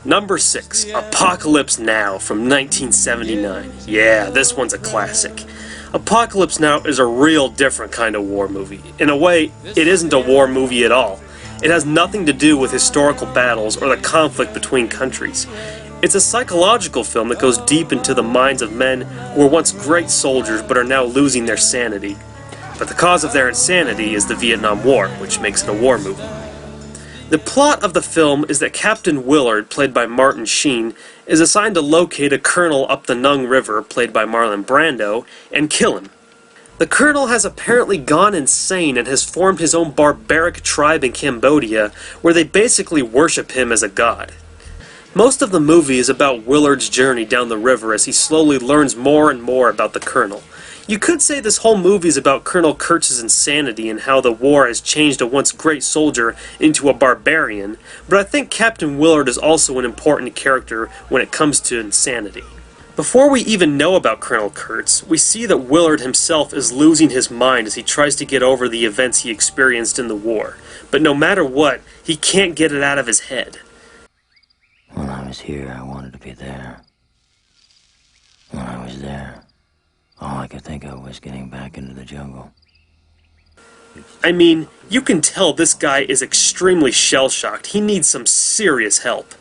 Number 6, Apocalypse Now from 1979. Yeah, this one's a classic. Apocalypse Now is a real different kind of war movie. In a way, it isn't a war movie at all. It has nothing to do with historical battles or the conflict between countries. It's a psychological film that goes deep into the minds of men who were once great soldiers but are now losing their sanity. But the cause of their insanity is the Vietnam War, which makes it a war movie. The plot of the film is that Captain Willard, played by Martin Sheen, is assigned to locate a colonel up the Nung River, played by Marlon Brando, and kill him. The colonel has apparently gone insane and has formed his own barbaric tribe in Cambodia, where they basically worship him as a god. Most of the movie is about Willard's journey down the river as he slowly learns more and more about the colonel. You could say this whole movie is about Colonel Kurtz's insanity and how the war has changed a once great soldier into a barbarian, but I think Captain Willard is also an important character when it comes to insanity. Before we even know about Colonel Kurtz, we see that Willard himself is losing his mind as he tries to get over the events he experienced in the war, but no matter what, he can't get it out of his head. When I was here, I wanted to be there. When I was there, all I could think of was getting back into the jungle. I mean, you can tell this guy is extremely shell-shocked. He needs some serious help.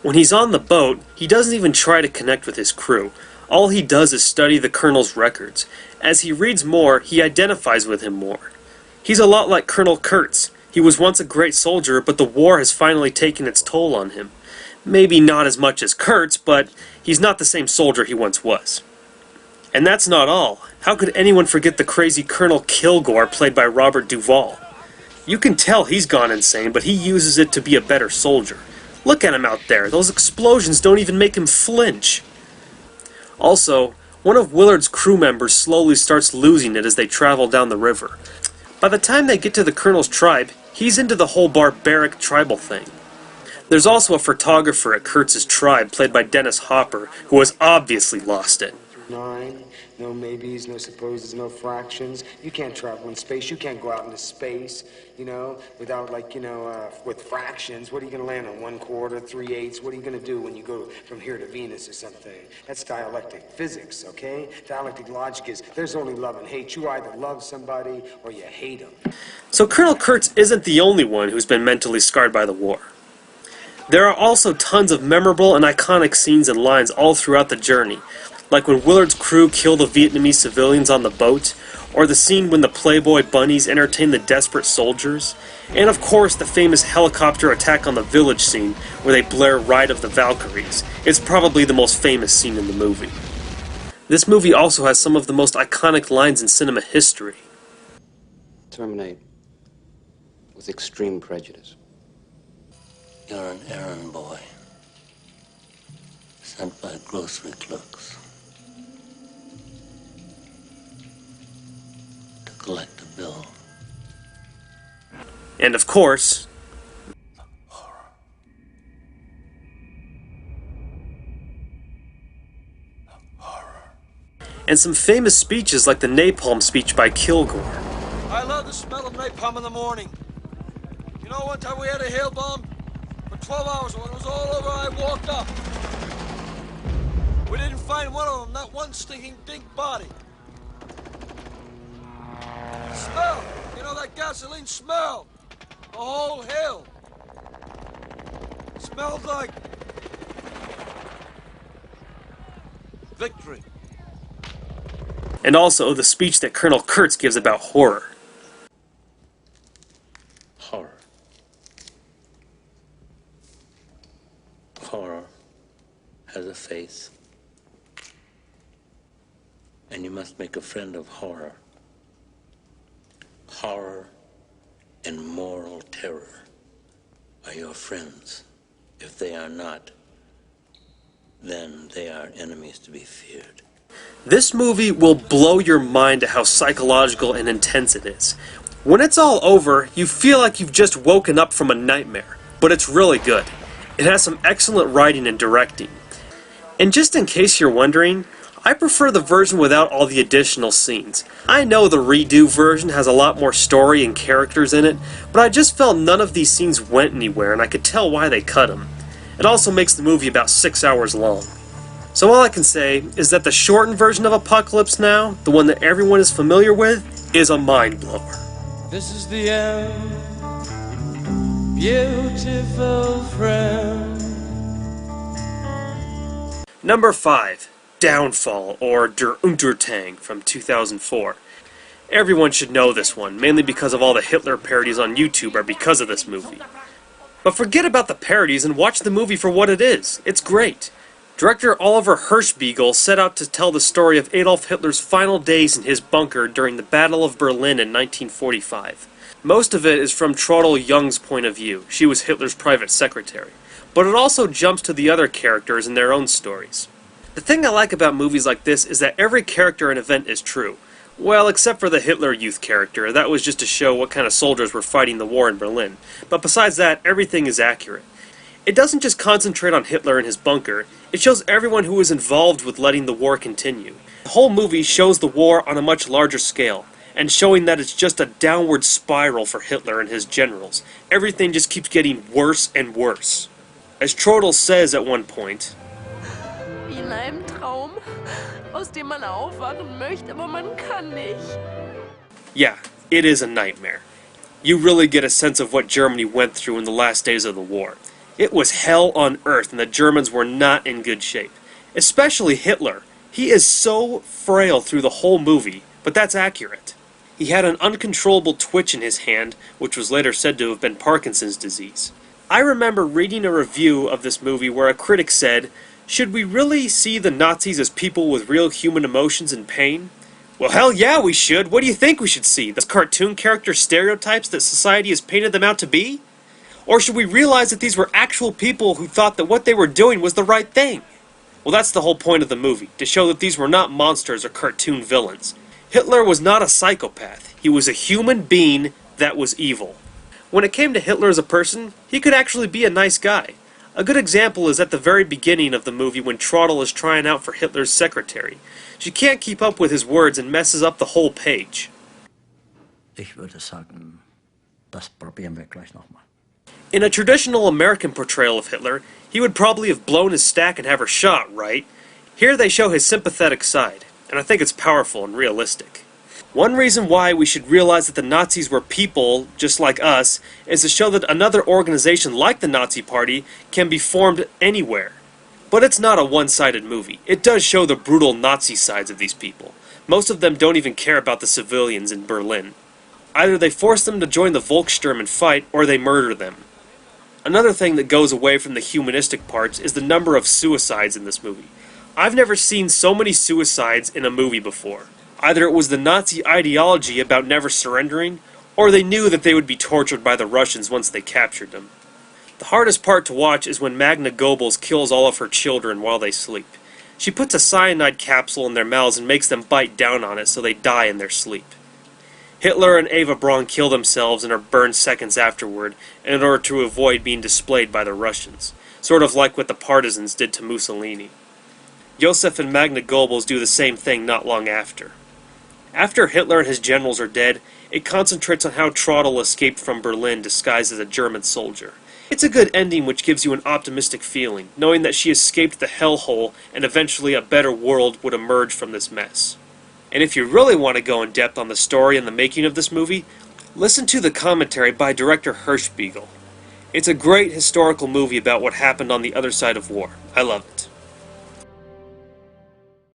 When he's on the boat, he doesn't even try to connect with his crew. All he does is study the colonel's records. As he reads more, he identifies with him more. He's a lot like Colonel Kurtz. He was once a great soldier, but the war has finally taken its toll on him. Maybe not as much as Kurtz, but he's not the same soldier he once was. And that's not all. How could anyone forget the crazy Colonel Kilgore, played by Robert Duvall? You can tell he's gone insane, but he uses it to be a better soldier. Look at him out there. Those explosions don't even make him flinch. Also, one of Willard's crew members slowly starts losing it as they travel down the river. By the time they get to the Colonel's tribe, he's into the whole barbaric tribal thing. There's also a photographer at Kurtz's tribe, played by Dennis Hopper, who has obviously lost it. 9, no maybes, no supposes, no fractions. You can't travel in space. You can't go out into space, without, with fractions. What are you going to land on? 1/4, 3/8? What are you going to do when you go from here to Venus or something? That's dialectic physics, okay? Dialectic logic is there's only love and hate. You either love somebody or you hate them. So Colonel Kurtz isn't the only one who's been mentally scarred by the war. There are also tons of memorable and iconic scenes and lines all throughout the journey, like when Willard's crew kill the Vietnamese civilians on the boat, or the scene when the Playboy bunnies entertain the desperate soldiers, and of course the famous helicopter attack on the village scene where they blare Ride of the Valkyries. It's probably the most famous scene in the movie. This movie also has some of the most iconic lines in cinema history. Terminate with extreme prejudice. You're an errand boy, sent by grocery clerks to collect a bill. And of course, and some famous speeches like the napalm speech by Kilgore. I love the smell of napalm in the morning. You know, one time we had a hail bomb for 12 hours. When it was all over, I walked up. We didn't find one of them, not one stinking dink body. Smell, that gasoline smell. A whole hill. Smelled like victory. And also the speech that Colonel Kurtz gives about horror. Horror. Horror has a face. And you must make a friend of horror. Horror and moral terror are your friends. If they are not, then they are enemies to be feared. This movie will blow your mind at how psychological and intense it is. When it's all over, you feel like you've just woken up from a nightmare, but it's really good. It has some excellent writing and directing. And just in case you're wondering, I prefer the version without all the additional scenes. I know the redo version has a lot more story and characters in it, but I just felt none of these scenes went anywhere and I could tell why they cut them. It also makes the movie about 6 hours long. So all I can say is that the shortened version of Apocalypse Now, the one that everyone is familiar with, is a mind-blower. This is the end, beautiful friend. Number 5. Downfall, or Der Untergang, from 2004. Everyone should know this one, mainly because of all the Hitler parodies on YouTube are because of this movie. But forget about the parodies and watch the movie for what it is. It's great. Director Oliver Hirschbiegel set out to tell the story of Adolf Hitler's final days in his bunker during the Battle of Berlin in 1945. Most of it is from Traudl Jung's point of view. She was Hitler's private secretary. But it also jumps to the other characters and their own stories. The thing I like about movies like this is that every character and event is true. Well, except for the Hitler Youth character. That was just to show what kind of soldiers were fighting the war in Berlin. But besides that, everything is accurate. It doesn't just concentrate on Hitler and his bunker, it shows everyone who was involved with letting the war continue. The whole movie shows the war on a much larger scale, and showing that it's just a downward spiral for Hitler and his generals. Everything just keeps getting worse and worse. As Traudl says at one point, Wie in einem Traum, aus dem man aufwachen möchte, aber man kann nicht. yeah, it is a nightmare. You really get a sense of what Germany went through in the last days of the war. It was hell on earth, and the Germans were not in good shape. Especially Hitler. He is so frail through the whole movie, but that's accurate. He had an uncontrollable twitch in his hand, which was later said to have been Parkinson's disease. I remember reading a review of this movie where a critic said, "Should we really see the Nazis as people with real human emotions and pain?" Well, hell yeah, we should. What do you think we should see? The cartoon character stereotypes that society has painted them out to be? Or should we realize that these were actual people who thought that what they were doing was the right thing? Well, that's the whole point of the movie, to show that these were not monsters or cartoon villains. Hitler was not a psychopath. He was a human being that was evil. When it came to Hitler as a person, he could actually be a nice guy. A good example is at the very beginning of the movie when Traudl is trying out for Hitler's secretary. She can't keep up with his words and messes up the whole page. Ich würde sagen, das probieren wir gleich nochmal. In a traditional American portrayal of Hitler, he would probably have blown his stack and have her shot, right? Here they show his sympathetic side, and I think it's powerful and realistic. One reason why we should realize that the Nazis were people, just like us, is to show that another organization like the Nazi Party can be formed anywhere. But it's not a one-sided movie. It does show the brutal Nazi sides of these people. Most of them don't even care about the civilians in Berlin. Either they force them to join the Volkssturm and fight, or they murder them. Another thing that goes away from the humanistic parts is the number of suicides in this movie. I've never seen so many suicides in a movie before. Either it was the Nazi ideology about never surrendering, or they knew that they would be tortured by the Russians once they captured them. The hardest part to watch is when Magna Goebbels kills all of her children while they sleep. She puts a cyanide capsule in their mouths and makes them bite down on it so they die in their sleep. Hitler and Eva Braun kill themselves and are burned seconds afterward in order to avoid being displayed by the Russians, sort of like what the partisans did to Mussolini. Josef and Magna Goebbels do the same thing not long after. After Hitler and his generals are dead, it concentrates on how Traudl escaped from Berlin disguised as a German soldier. It's a good ending which gives you an optimistic feeling, knowing that she escaped the hellhole and eventually a better world would emerge from this mess. And if you really want to go in depth on the story and the making of this movie, listen to the commentary by director Hirschbiegel. It's a great historical movie about what happened on the other side of war. I love it.